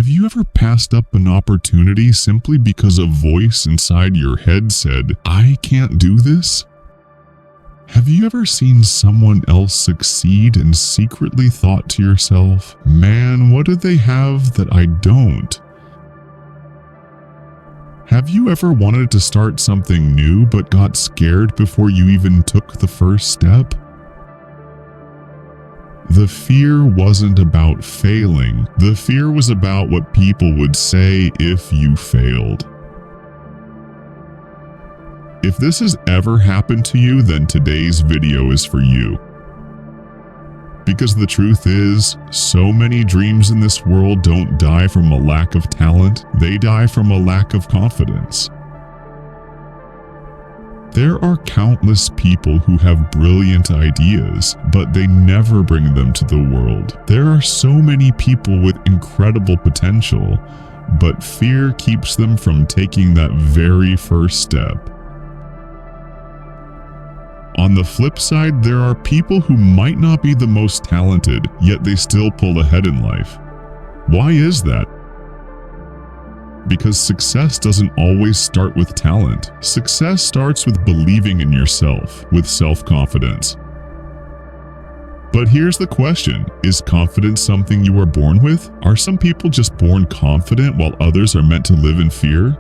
Have you ever passed up an opportunity simply because a voice inside your head said, "I can't do this"? Have you ever seen someone else succeed and secretly thought to yourself, "Man, what do they have that I don't"? Have you ever wanted to start something new but got scared before you even took the first step? The fear wasn't about failing. The fear was about what people would say if you failed. If this has ever happened to you, then today's video is for you. Because the truth is, so many dreams in this world don't die from a lack of talent, they die from a lack of confidence. There are countless people who have brilliant ideas, but they never bring them to the world. There are so many people with incredible potential, but fear keeps them from taking that very first step. On the flip side, there are people who might not be the most talented, yet they still pull ahead in life. Why is that? Because success doesn't always start with talent. Success starts with believing in yourself, with self-confidence. But here's the question, is confidence something you are born with? Are some people just born confident while others are meant to live in fear?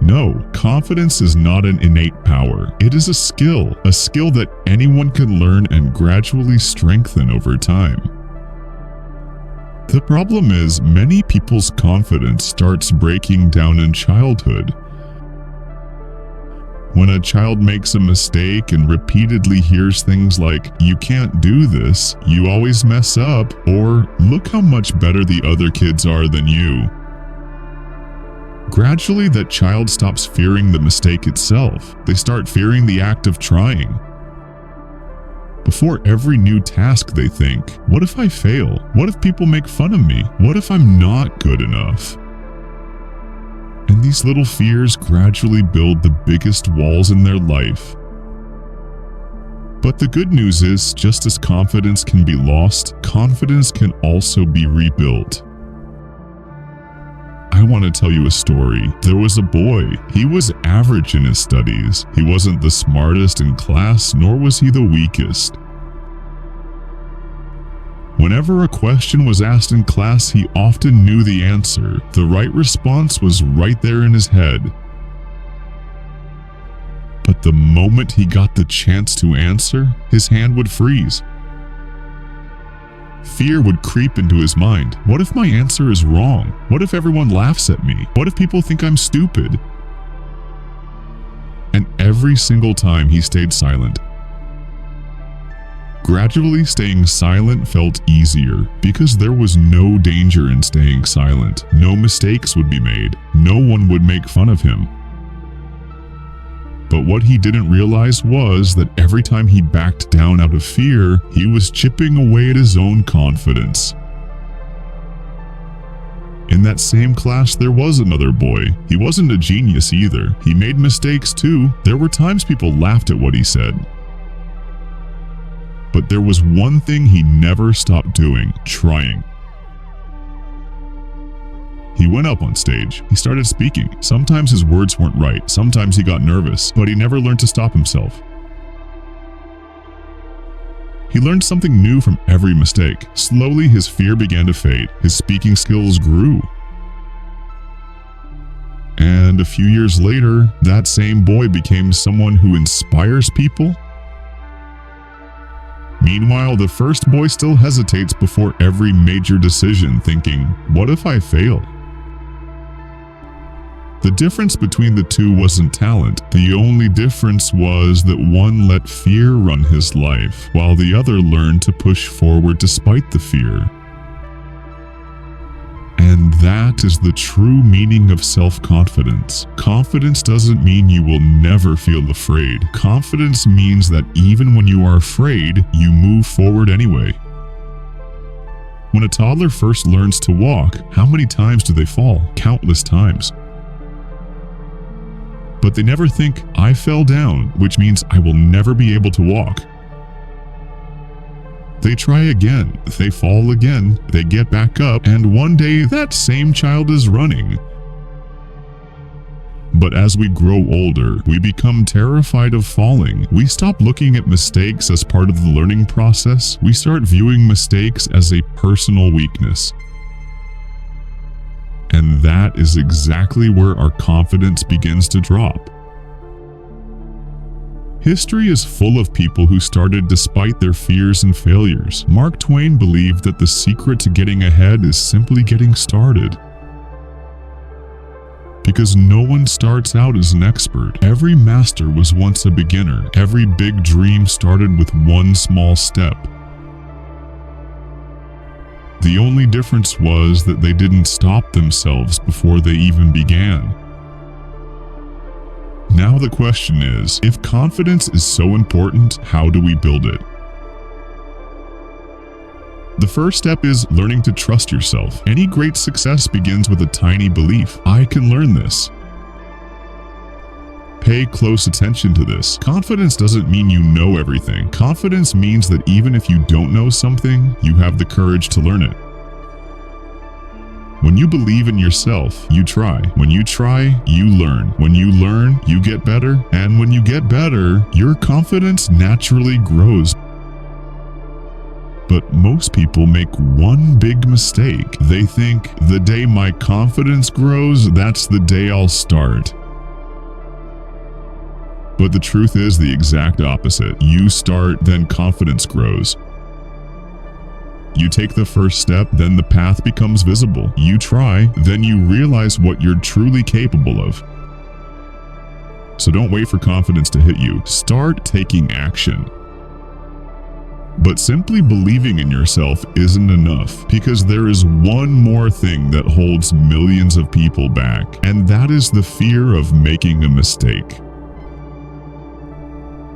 No, confidence is not an innate power. It is a skill that anyone can learn and gradually strengthen over time. The problem is, many people's confidence starts breaking down in childhood. When a child makes a mistake and repeatedly hears things like, "You can't do this," "You always mess up," or "Look how much better the other kids are than you." Gradually, that child stops fearing the mistake itself. They start fearing the act of trying. Before every new task they think, "What if I fail? What if people make fun of me? What if I'm not good enough?" And these little fears gradually build the biggest walls in their life. But the good news is, just as confidence can be lost, confidence can also be rebuilt. I want to tell you a story. There was a boy. He was average in his studies. He wasn't the smartest in class, nor was he the weakest. Whenever a question was asked in class, he often knew the answer. The right response was right there in his head. But the moment he got the chance to answer, his hand would freeze. Fear would creep into his mind. What if my answer is wrong? What if everyone laughs at me? What if people think I'm stupid? And every single time he stayed silent. Gradually, staying silent felt easier because there was no danger in staying silent. No mistakes would be made. No one would make fun of him. But what he didn't realize was that every time he backed down out of fear, he was chipping away at his own confidence. In that same class, there was another boy. He wasn't a genius either. He made mistakes too. There were times people laughed at what he said. But there was one thing he never stopped doing: trying. He went up on stage. He started speaking. Sometimes his words weren't right. Sometimes he got nervous, but he never learned to stop himself. He learned something new from every mistake. Slowly, his fear began to fade. His speaking skills grew. And a few years later, that same boy became someone who inspires people. Meanwhile, the first boy still hesitates before every major decision, thinking, "What if I fail?" The difference between the two wasn't talent. The only difference was that one let fear run his life, while the other learned to push forward despite the fear. And that is the true meaning of self-confidence. Confidence doesn't mean you will never feel afraid. Confidence means that even when you are afraid, you move forward anyway. When a toddler first learns to walk, how many times do they fall? Countless times. But they never think, "I fell down, which means I will never be able to walk." They try again, they fall again, they get back up, and one day that same child is running. But as we grow older, we become terrified of falling. We stop looking at mistakes as part of the learning process. We start viewing mistakes as a personal weakness. And that is exactly where our confidence begins to drop. History is full of people who started despite their fears and failures. Mark Twain believed that the secret to getting ahead is simply getting started. Because no one starts out as an expert. Every master was once a beginner. Every big dream started with one small step. The only difference was that they didn't stop themselves before they even began. Now the question is, if confidence is so important, how do we build it? The first step is learning to trust yourself. Any great success begins with a tiny belief. I can learn this. Pay close attention to this. Confidence doesn't mean you know everything. Confidence means that even if you don't know something, you have the courage to learn it. When you believe in yourself, you try. When you try, you learn. When you learn, you get better. And when you get better, your confidence naturally grows. But most people make one big mistake. They think, the day my confidence grows, that's the day I'll start. But the truth is the exact opposite. You start, then confidence grows. You take the first step, then the path becomes visible. You try, then you realize what you're truly capable of. So don't wait for confidence to hit you. Start taking action. But simply believing in yourself isn't enough, because there is one more thing that holds millions of people back, and that is the fear of making a mistake.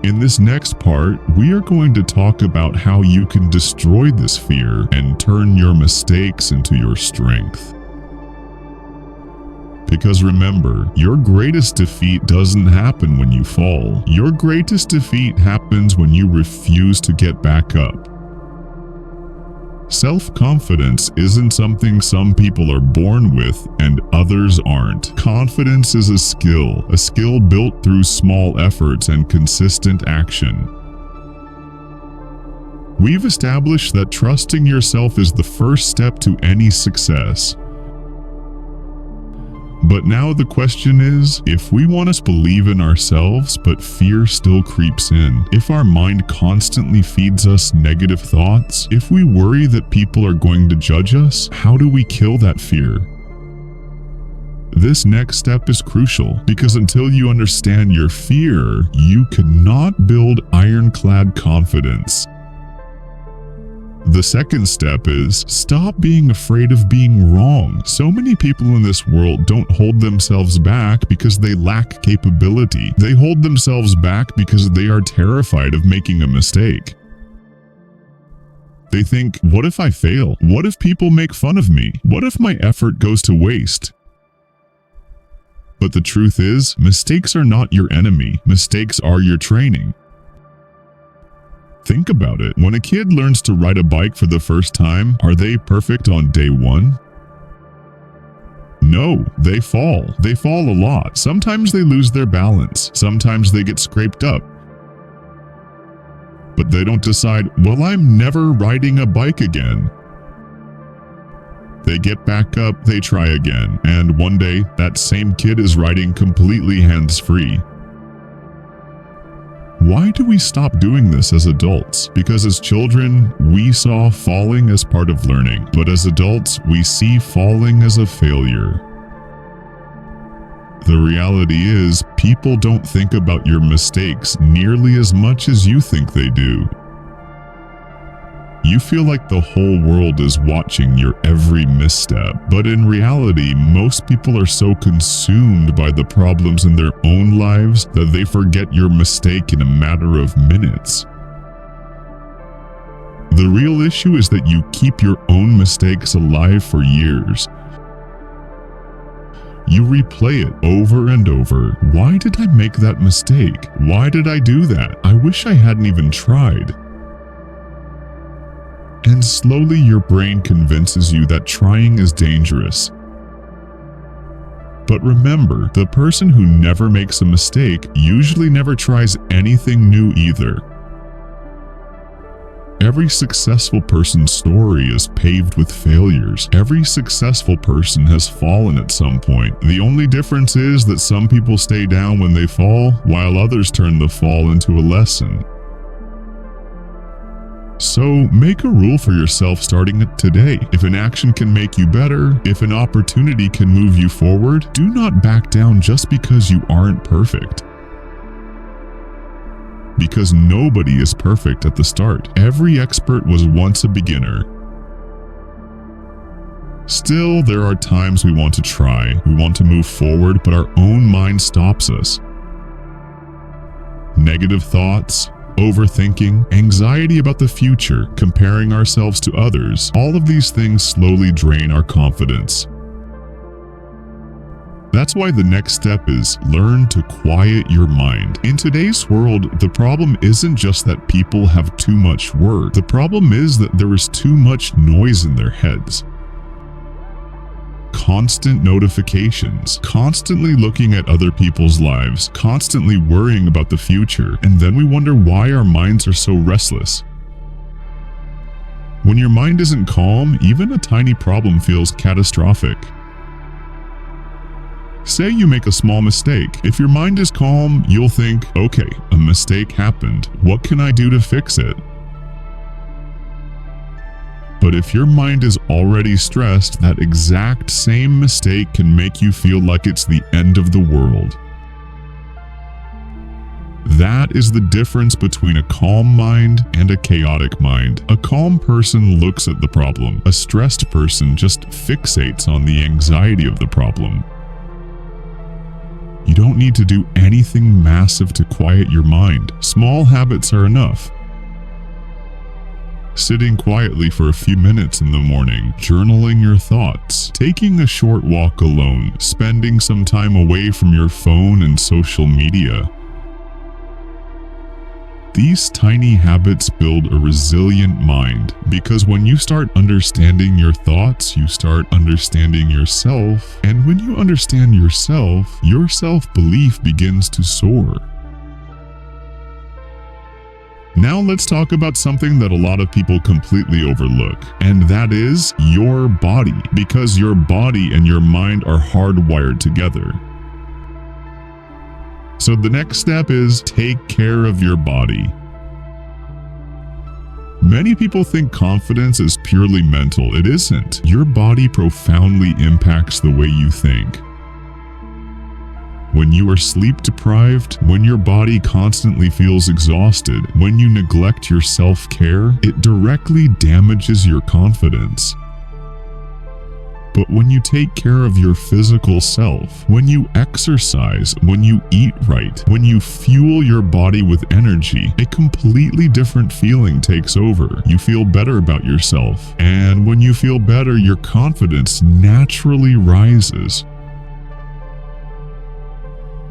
In this next part, we are going to talk about how you can destroy this fear and turn your mistakes into your strength. Because remember, your greatest defeat doesn't happen when you fall. Your greatest defeat happens when you refuse to get back up. Self-confidence isn't something some people are born with and others aren't. Confidence is a skill built through small efforts and consistent action. We've established that trusting yourself is the first step to any success. But now the question is, if we want to believe in ourselves, but fear still creeps in, if our mind constantly feeds us negative thoughts, if we worry that people are going to judge us, how do we kill that fear? This next step is crucial, because until you understand your fear, you cannot build ironclad confidence. The second step is stop being afraid of being wrong. So many people in this world don't hold themselves back because they lack capability. They hold themselves back because they are terrified of making a mistake. They think, what if I fail? What if people make fun of me? What if my effort goes to waste? But the truth is, mistakes are not your enemy. Mistakes are your training. Think about it. When a kid learns to ride a bike for the first time, are they perfect on day one? No, they fall. They fall a lot. Sometimes they lose their balance. Sometimes they get scraped up. But they don't decide, well, I'm never riding a bike again. They get back up, they try again, and one day, that same kid is riding completely hands-free. Why do we stop doing this as adults? Because as children, we saw falling as part of learning, but as adults, we see falling as a failure. The reality is, people don't think about your mistakes nearly as much as you think they do. You feel like the whole world is watching your every misstep, but in reality, most people are so consumed by the problems in their own lives that they forget your mistake in a matter of minutes. The real issue is that you keep your own mistakes alive for years. You replay it over and over. Why did I make that mistake? Why did I do that? I wish I hadn't even tried. and slowly your brain convinces you that trying is dangerous. But remember, the person who never makes a mistake usually never tries anything new either. Every successful person's story is paved with failures. Every successful person has fallen at some point. The only difference is that some people stay down when they fall, while others turn the fall into a lesson. So make a rule for yourself starting today. If an action can make you better, if an opportunity can move you forward, do not back down just because you aren't perfect. Because nobody is perfect at the start. Every expert was once a beginner. Still, there are times we want to try, we want to move forward, but our own mind stops us. Negative thoughts, overthinking, anxiety about the future, comparing ourselves to others, all of these things slowly drain our confidence. That's why the next step is learn to quiet your mind. In today's world, the problem isn't just that people have too much work. The problem is that there is too much noise in their heads. Constant notifications, constantly looking at other people's lives, constantly worrying about the future, and then we wonder why our minds are so restless. When your mind isn't calm, even a tiny problem feels catastrophic. Say you make a small mistake. If your mind is calm, you'll think, okay, a mistake happened. What can I do to fix it? But if your mind is already stressed, that exact same mistake can make you feel like it's the end of the world. That is the difference between a calm mind and a chaotic mind. A calm person looks at the problem. A stressed person just fixates on the anxiety of the problem. You don't need to do anything massive to quiet your mind. Small habits are enough. Sitting quietly for a few minutes in the morning, journaling your thoughts, taking a short walk alone, spending some time away from your phone and social media. These tiny habits build a resilient mind, because when you start understanding your thoughts, you start understanding yourself, and when you understand yourself, your self-belief begins to soar. Now let's talk about something that a lot of people completely overlook, and that is your body, because your body and your mind are hardwired together. So the next step is take care of your body. Many people think confidence is purely mental. It isn't. Your body profoundly impacts the way you think. When you are sleep deprived, when your body constantly feels exhausted, when you neglect your self-care, it directly damages your confidence. But when you take care of your physical self, when you exercise, when you eat right, when you fuel your body with energy, a completely different feeling takes over. You feel better about yourself. And when you feel better, your confidence naturally rises.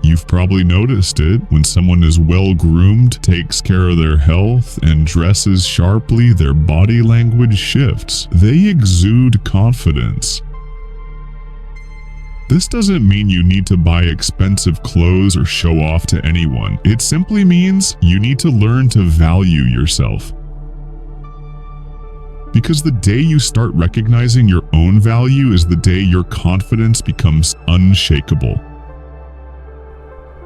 You've probably noticed it when someone is well-groomed, takes care of their health, and dresses sharply, their body language shifts. They exude confidence. This doesn't mean you need to buy expensive clothes or show off to anyone. It simply means you need to learn to value yourself. Because the day you start recognizing your own value is the day your confidence becomes unshakable.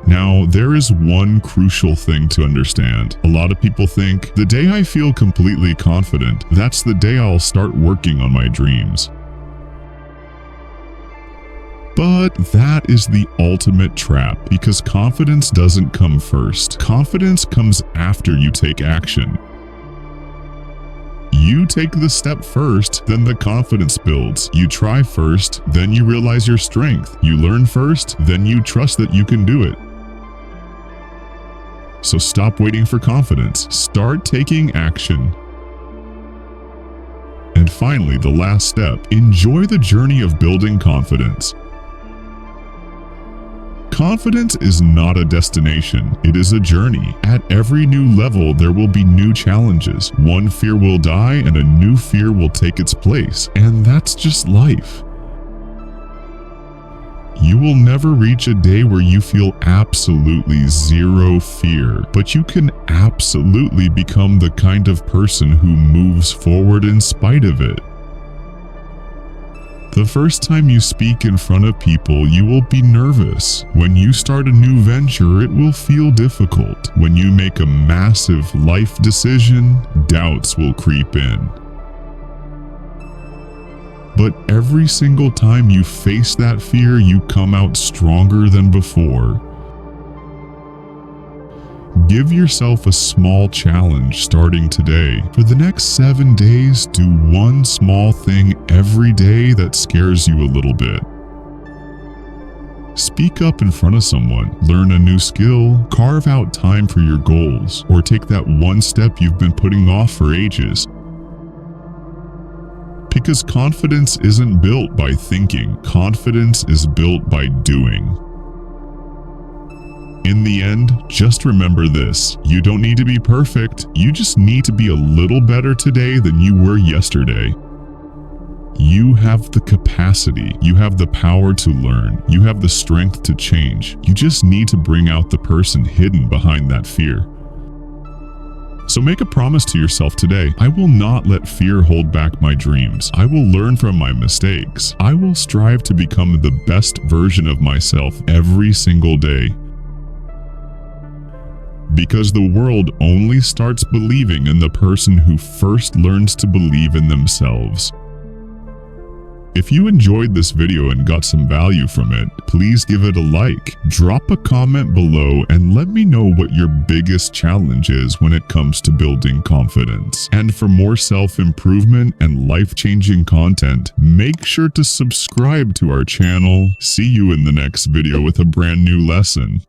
Now, there is one crucial thing to understand. A lot of people think, the day I feel completely confident, that's the day I'll start working on my dreams. But that is the ultimate trap, because confidence doesn't come first. Confidence comes after you take action. You take the step first, then the confidence builds. You try first, then you realize your strength. You learn first, then you trust that you can do it. So stop waiting for confidence. Start taking action. And finally, the last step, enjoy the journey of building confidence. Confidence is not a destination, it is a journey. At every new level, there will be new challenges. One fear will die and a new fear will take its place, and that's just life. You will never reach a day where you feel absolutely zero fear, but you can absolutely become the kind of person who moves forward in spite of it. The first time you speak in front of people, you will be nervous. When you start a new venture, it will feel difficult. When you make a massive life decision, doubts will creep in. But every single time you face that fear, you come out stronger than before. Give yourself a small challenge starting today. For the next 7 days, do one small thing every day that scares you a little bit. Speak up in front of someone, learn a new skill, carve out time for your goals, or take that one step you've been putting off for ages. Because confidence isn't built by thinking, confidence is built by doing. In the end, just remember this: you don't need to be perfect, you just need to be a little better today than you were yesterday. You have the capacity, you have the power to learn, you have the strength to change. You just need to bring out the person hidden behind that fear. So make a promise to yourself today: I will not let fear hold back my dreams. I will learn from my mistakes. I will strive to become the best version of myself every single day. Because the world only starts believing in the person who first learns to believe in themselves. If you enjoyed this video and got some value from it, please give it a like, drop a comment below, and let me know what your biggest challenge is when it comes to building confidence. And for more self-improvement and life-changing content, make sure to subscribe to our channel. See you in the next video with a brand new lesson.